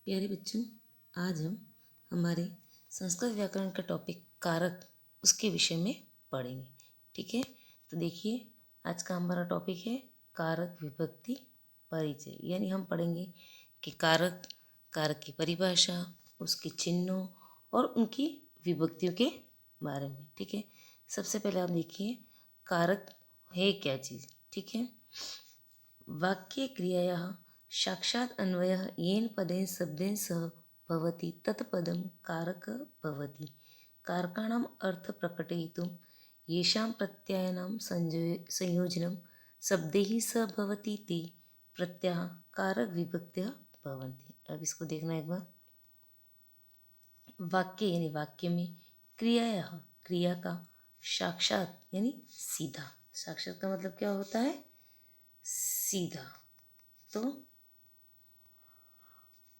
प्यारे बच्चों, आज हम हमारे संस्कृत व्याकरण का टॉपिक कारक उसके विषय में पढ़ेंगे। ठीक है, तो देखिए आज का हमारा टॉपिक है कारक विभक्ति परिचय। यानी हम पढ़ेंगे कि कारक, कारक की परिभाषा, उसके चिन्हों और उनकी विभक्तियों के बारे में। ठीक है, सबसे पहले आप देखिए कारक है क्या चीज़। ठीक है, वाक्ये क्रियायाः साक्षात् अन्वयः येन पदेन शब्देन सह भवति तत्पदं कारकः भवति। कारकाणाम् अर्थ प्रकटयितुं येषां प्रत्ययानां संयोजनं शब्दैः सह भवति ते प्रत्ययाः कारक विभक्तयः भवन्ति। अब इसको देखना एक बार। वाक्य यानी वाक्य में, क्रियायाः क्रिया का, साक्षात यानी सीधा। साक्षात का मतलब क्या होता है? सीधा। तो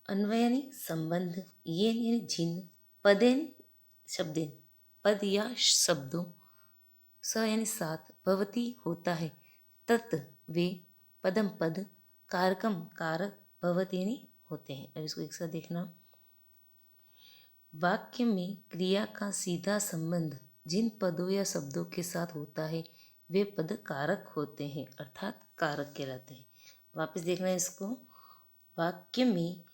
अन्वय यानी संबंध, येन यानी जिन, पदेन शब्देन, पद या शब्दों, स यानी साथ, भवती होता है, तत् वे, पदम पद, कारकम कारक, भवती यानी होते हैं। अब इसको एक साथ देखना। वाक्य में क्रिया का सीधा संबंध जिन पदों या शब्दों के साथ होता है वे पद कारक होते हैं, अर्थात कारक कहलाते हैं। वापस देखना है इसको। वाक्य में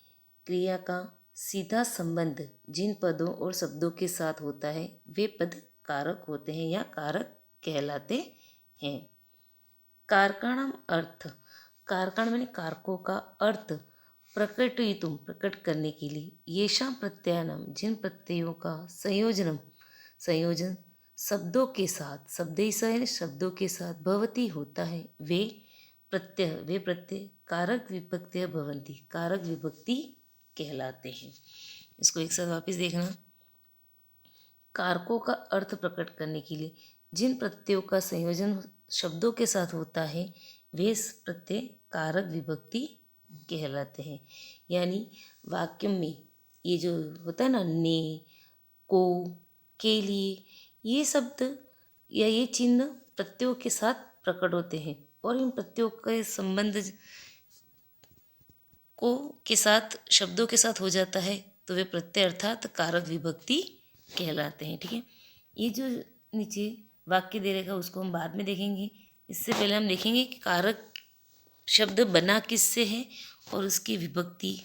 क्रिया का सीधा संबंध जिन पदों और शब्दों के साथ होता है वे पद कारक होते हैं या कारक कहलाते हैं। कारकाणाम अर्थ, कारकाण मैंने कारकों का अर्थ, प्रकटयितुम प्रकट करने के लिए, येषां प्रत्ययानाम जिन प्रत्ययों का संयोजन शब्दों के साथ, शब्दै सह यानी शब्दों के साथ, भवती होता है, वे प्रत्यय कारक विभक्तयः भवन्ति, कारक विभक्ति कहलाते हैं। इसको एक साथ वापस देखना। कारकों का अर्थ प्रकट करने के लिए जिन प्रत्ययों का संयोजन शब्दों के साथ होता है वे प्रत्यय कारक विभक्ति कहलाते हैं। यानी वाक्य में ये जो होता है ना, ने, को, के लिए, ये शब्द या ये चिन्ह प्रत्ययों के साथ प्रकट होते हैं और इन प्रत्ययों के संबंध को के साथ शब्दों के साथ हो जाता है तो वे प्रत्यय अर्थात कारक विभक्ति कहलाते हैं। ठीक है, ये जो नीचे वाक्य दे रहेगा उसको हम बाद में देखेंगे। इससे पहले हम देखेंगे कि कारक शब्द बना किससे है और उसकी विभक्ति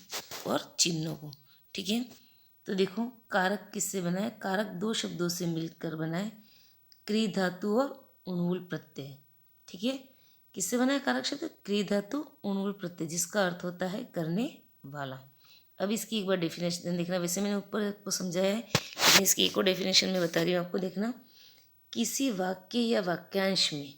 और चिन्हों को। ठीक है, तो देखो कारक किससे बना है। कारक दो शब्दों से मिलकर बना है, क्री धातु और उन्मूल प्रत्यय। ठीक है, किससे बना है कारक शब्द? क्री धातु उन्मूल प्रत्यय, जिसका अर्थ होता है करने वाला। अब इसकी एक बार डेफिनेशन देखना। वैसे मैंने ऊपर आपको समझाया है लेकिन इसकी एक और डेफिनेशन में बता रही हूँ आपको। देखना, किसी वाक्य या वाक्यांश में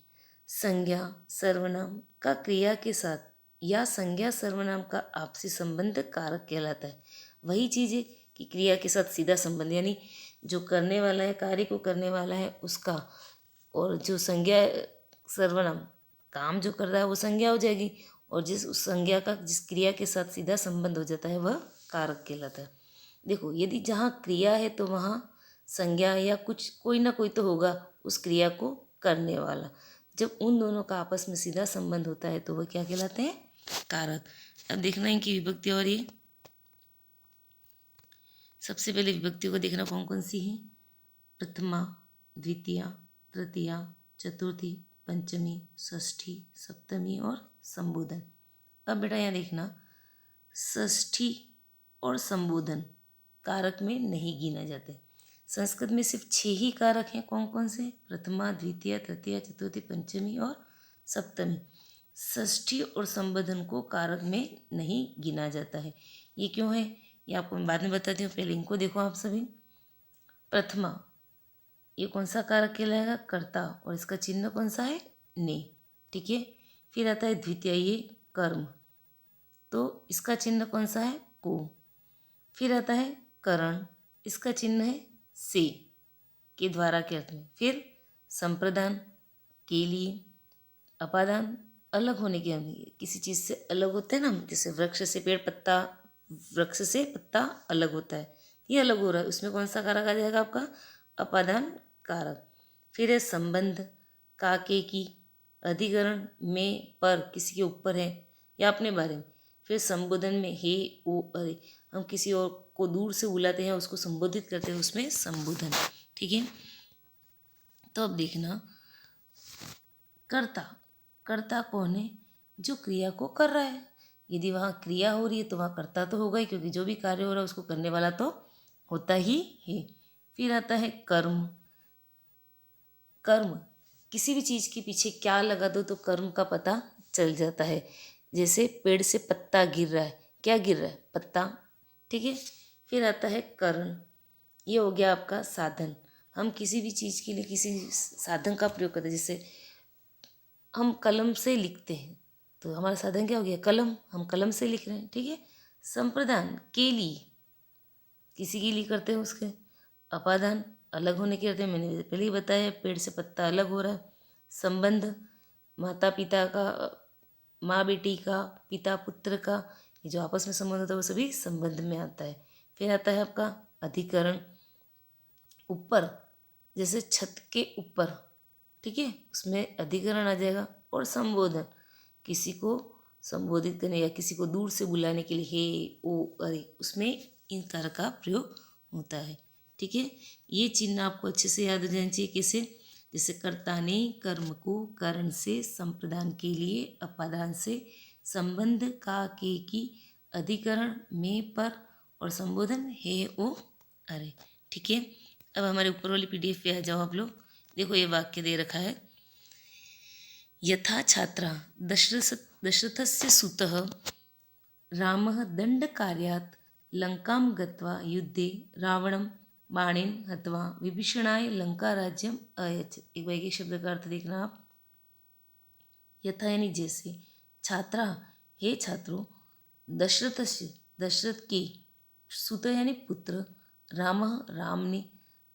संज्ञा सर्वनाम का क्रिया के साथ या संज्ञा सर्वनाम का आपसी संबंध कारक कहलाता है। वही चीज़ है कि क्रिया के साथ सीधा संबंध, यानी जो करने वाला है, कार्य को करने वाला है उसका, और जो संज्ञा सर्वनाम काम जो कर रहा है वो संज्ञा हो जाएगी, और जिस उस संज्ञा का जिस क्रिया के साथ सीधा संबंध हो जाता है वह कारक कहलाता है। देखो, यदि जहाँ क्रिया है तो वहाँ संज्ञा या कुछ कोई ना कोई तो होगा उस क्रिया को करने वाला। जब उन दोनों का आपस में सीधा संबंध होता है तो वह क्या कहलाते हैं? कारक। अब देखना इनकी विभक्ति। और ये सबसे पहले विभक्तियों को देखना कौन कौन सी है। प्रथमा, द्वितीया, तृतीया, चतुर्थी, पंचमी, षष्ठी, सप्तमी और संबोधन। अब बेटा यहाँ देखना, षष्ठी और संबोधन कारक में नहीं गिना जाते। संस्कृत में सिर्फ 6 ही कारक हैं। कौन कौन से? प्रथमा, द्वितीय, तृतीय, चतुर्थी, पंचमी और सप्तमी। षष्ठी और संबोधन को कारक में नहीं गिना जाता है। ये क्यों है ये आपको मैं बाद में बताती हूँ, पहले इनको देखो आप सभी। प्रथमा, ये कौन सा कारक कहलाएगा? कर्ता, और इसका चिन्ह कौन सा है? ने। ठीक है, फिर आता है द्वितीय, ये कर्म, तो इसका चिन्ह कौन सा है? को। फिर आता है करण, इसका चिन्ह है से, के द्वारा के अर्थ में। फिर संप्रदान, के लिए। अपादान, अलग होने के लिए, किसी चीज़ से अलग होते हैं ना, जैसे वृक्ष से पेड़, पत्ता, वृक्ष से पत्ता अलग होता है, ये अलग हो रहा है, उसमें कौन सा कारक आ जाएगा आपका? अपादान कारक। फिर है संबंध, का, के, की, अधिकरण में, पर, किसी के ऊपर है या अपने बारे में। फिर संबोधन में हे ओ अरे, हम किसी और को दूर से बुलाते हैं, उसको संबोधित करते हैं, उसमें संबोधन। ठीक है, तो अब देखना कर्ता। कर्ता कौन है? जो क्रिया को कर रहा है। यदि वहाँ क्रिया हो रही है तो वहाँ कर्ता तो होगा ही, क्योंकि जो भी कार्य हो रहा है उसको करने वाला तो होता ही है। फिर आता है कर्म। कर्म, किसी भी चीज़ के पीछे क्या लगा दो तो कर्म का पता चल जाता है। जैसे पेड़ से पत्ता गिर रहा है, क्या गिर रहा है? पत्ता। ठीक है, फिर आता है करण। ये हो गया आपका साधन। हम किसी भी चीज़ के लिए किसी साधन का प्रयोग करते हैं। जैसे हम कलम से लिखते हैं तो हमारा साधन क्या हो गया? कलम। हम कलम से लिख रहे हैं। ठीक है, संप्रदान, केली, किसी के लिए करते हैं उसके। अपादान, अलग होने के करते हैं, मैंने पहले ही बताया, पेड़ से पत्ता अलग हो रहा है। संबंध, माता पिता का, माँ बेटी का, पिता पुत्र का, ये जो आपस में संबंध होता है वो सभी संबंध में आता है। फिर आता है आपका अधिकरण। ऊपर, जैसे छत के ऊपर, ठीक है, उसमें अधिकरण आ जाएगा। और संबोधन, किसी को संबोधित करने या किसी को दूर से बुलाने के लिए हे ओ अरे, उसमें इन कार का प्रयोग होता है। ठीक है, ये चिन्ह आपको अच्छे से याद हो जाना चाहिए। कैसे? जैसे कर्ता ने कर्म को कारण से, संप्रदान के लिए, अपादान से, संबंध का के की, अधिकरण में पर, और संबोधन हे ओ अरे। ठीक है, अब हमारे ऊपर वाली PDF पे आ जाओ आप लोग। देखो ये वाक्य दे रखा है, यथा छात्रा दशरथस्य सुतः रामः दण्डकार्यात् लंकां गत्वा युद्धे रावणं बाणेन हत्वा विभीषणाय लंकाराज्यम अयच्छत्। एक बार एक शब्द का अर्थ देखना आप। यथा यानी जैसे, छात्रा, हे छात्रों, दशरथस्य, दशरथ के, सुत यानी पुत्र, रामः, राम ने,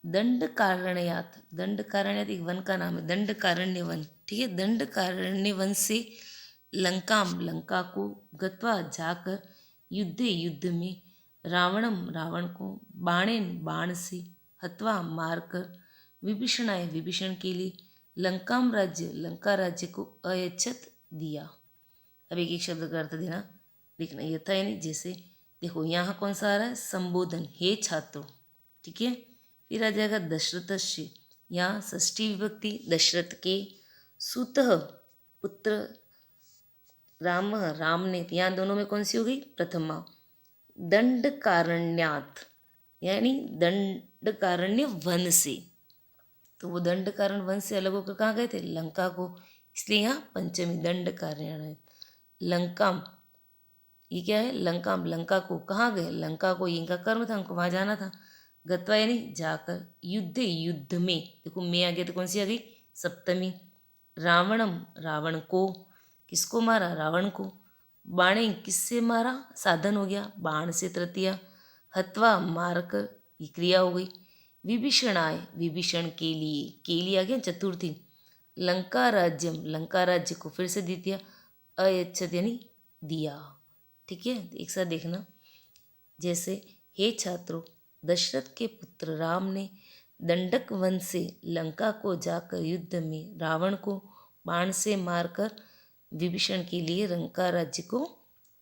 दंडकारण्यात, दंडकारण्यात एक वन का नाम है, दंडकारण्य वन। ठीक है, दंडकारण्य वन से लंकाम, लंका को, गत्वा जाकर, युद्धे, युद्ध में, रावणम, रावण को, बाणेन, बाण से, हत्वा, मारकर, विभीषणाय, विभीषण के लिए, लंकाम राज्य, लंका राज्य को, अयच्छत, दिया। अब एक एक शब्द का अर्थ देना देखना। यथा यानी जैसे, देखो यहाँ कौन सा आ रहा है? संबोधन, हे छात्रों। ठीक है, फिर आ जाएगा दशरथस्य, यहाँ षष्ठी विभक्ति, दशरथ के, सुतः, पुत्र, राम, राम ने, यहाँ दोनों में कौन सी हो गई? प्रथमा। दंडकारण्यात, यानी दंडकारण्य वन से, तो वो दंडकारण्य वन से अलग होकर कहाँ गए थे? लंका को, इसलिए यहाँ पंचमी, दंडकारण्यात। लंकाम, ये क्या है? लंकाम, लंका को, कहाँ गए? लंका को, ये इनका कर्म था, उनको वहाँ जाना था। गत्वा यानी जाकर, युद्धे, युद्ध में, देखो में आ गया तो कौन सी आ गई? सप्तमी। रावणम, रावण को, किसको मारा? रावण को। बाणे, किससे मारा? साधन हो गया, बाण से, तृतीया। हत्वा, मारकर, ये क्रिया हो गई। विभीषणाय, विभीषण के लिए आ गया चतुर्थी। लंका राज्यम, लंका राज्य को, फिर से द्वितीय। अयच्छत यानी दिया। ठीक है, एक साथ देखना। जैसे, हे छात्रों, दशरथ के पुत्र राम ने दंडक वन से लंका को जाकर युद्ध में रावण को बाण से मारकर विभीषण के लिए लंका राज्य को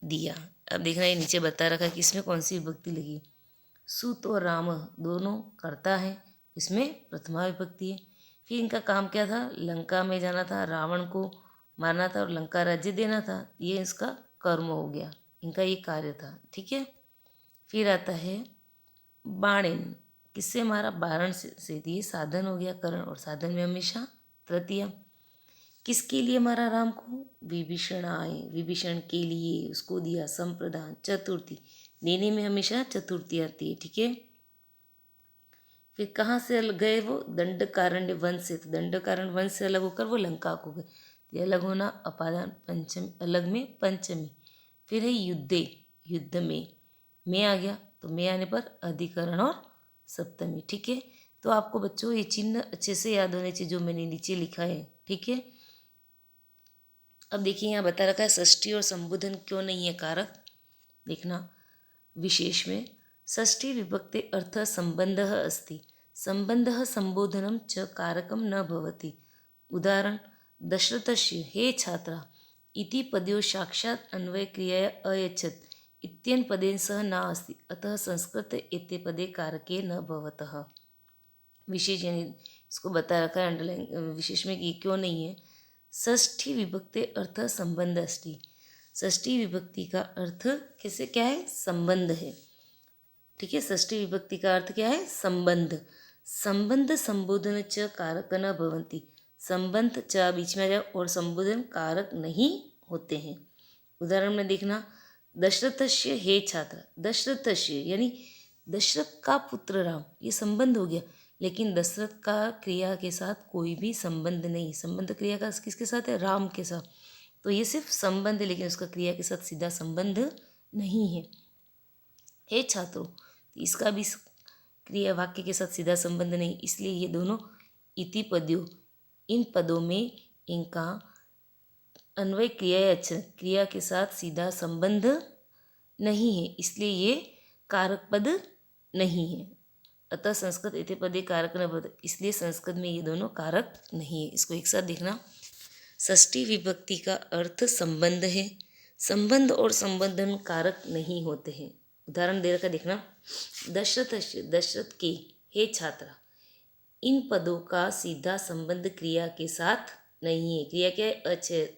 दिया। अब देखना, ये नीचे बता रखा कि इसमें कौन सी विभक्ति लगी। सुत और राम दोनों कर्ता है, इसमें प्रथमा विभक्ति है। फिर इनका काम क्या था? लंका में जाना था, रावण को मारना था और लंका राज्य देना था। ये इसका कर्म हो गया, इनका ये कार्य था। ठीक है, फिर आता है बाणेन, किससे मारा? बारण से, ये साधन हो गया, करण, और साधन में हमेशा तृतीया। किसके लिए मारा राम को? विभीषण आए, विभीषण के लिए, उसको दिया। संप्रदान, चतुर्थी, देने में हमेशा चतुर्थी आती है। ठीक है, फिर कहाँ से गए वो? दंडकारण्य वन से, तो दंडकारण्य वन से अलग होकर वो लंका को गए, ये अलग होना, अपादान, पंचमी, अलग में पंचमी। फिर है युद्धे, युद्ध में आ गया, तो में आने पर अधिकरण और सप्तमी। ठीक है, तो आपको बच्चों ये चिन्ह अच्छे से याद होने चाहिए जो मैंने नीचे लिखा है। ठीक है, अब देखिए यहाँ बता रखा है षष्ठी और संबोधन क्यों नहीं है कारक। देखना, विशेष में षष्ठी विभक्ते अर्थ संबंधः अस्ति, संबंधः संबोधनं च कारकं न भवति। उदाहरण, दशरथस्य, हे छात्रा, इति पदयोः साक्षात् अन्वय क्रियाया अयच्छत् इत्यन पदेन सह न अस्ति, अतः संस्कृत एते पदे कारके न भवतः। विशेष यानी इसको बता रखा है अंडरलाइन विशेष में कि क्यों नहीं है। षष्ठी विभक्ति अर्थ संबंध अस्ति। षष्ठी विभक्ति का अर्थ कैसे क्या है, संबंध है। ठीक है, षष्ठी विभक्ति का अर्थ क्या है, संबंध। संबंध संबोधन च कारक न भवन्ति। संबंध च बीच में आ जाए और संबोधन कारक नहीं होते हैं। उदाहरण में देखना, दशरथस्य हे छात्र। दशरथस्य यानी दशरथ का पुत्र राम, ये संबंध हो गया, लेकिन दशरथ का क्रिया के साथ कोई भी संबंध नहीं। संबंध क्रिया का किसके साथ है, राम के साथ। तो ये सिर्फ संबंध है, लेकिन उसका क्रिया के साथ सीधा संबंध नहीं है। हे छात्रों, इसका भी क्रिया वाक्य के साथ सीधा संबंध नहीं, इसलिए ये दोनों इति पदों, इन पदों में इनका अन्वय क्रिया के साथ सीधा संबंध नहीं है, इसलिए ये कारक पद नहीं है। अतः संस्कृत एते पदे कारक न भवति, इसलिए संस्कृत में ये दोनों कारक नहीं है। इसको एक साथ देखना। षष्ठी विभक्ति का अर्थ संबंध है। संबंध और संबंधन कारक नहीं होते हैं। उदाहरण दे रखा, देखना, दशरथ के हे छात्रा। इन पदों का सीधा संबंध क्रिया के साथ नहीं है। क्रिया क्या है,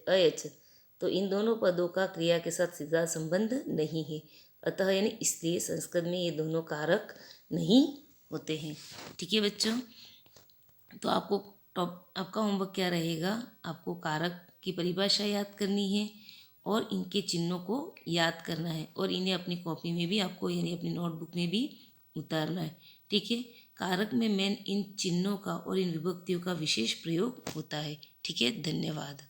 अयच्छत्, तो इन दोनों पदों का क्रिया के साथ सीधा संबंध नहीं है। अतः यानी इसलिए संस्कृत में ये दोनों कारक नहीं होते हैं। ठीक है बच्चों, तो आपका होमवर्क क्या रहेगा, आपको कारक की परिभाषा याद करनी है और इनके चिन्हों को याद करना है, और इन्हें अपनी कॉपी में भी आपको यानी अपनी नोटबुक में भी उतारना है। ठीक है, कारक में मेन इन चिन्हों का और इन विभक्तियों का विशेष प्रयोग होता है। ठीक है, धन्यवाद।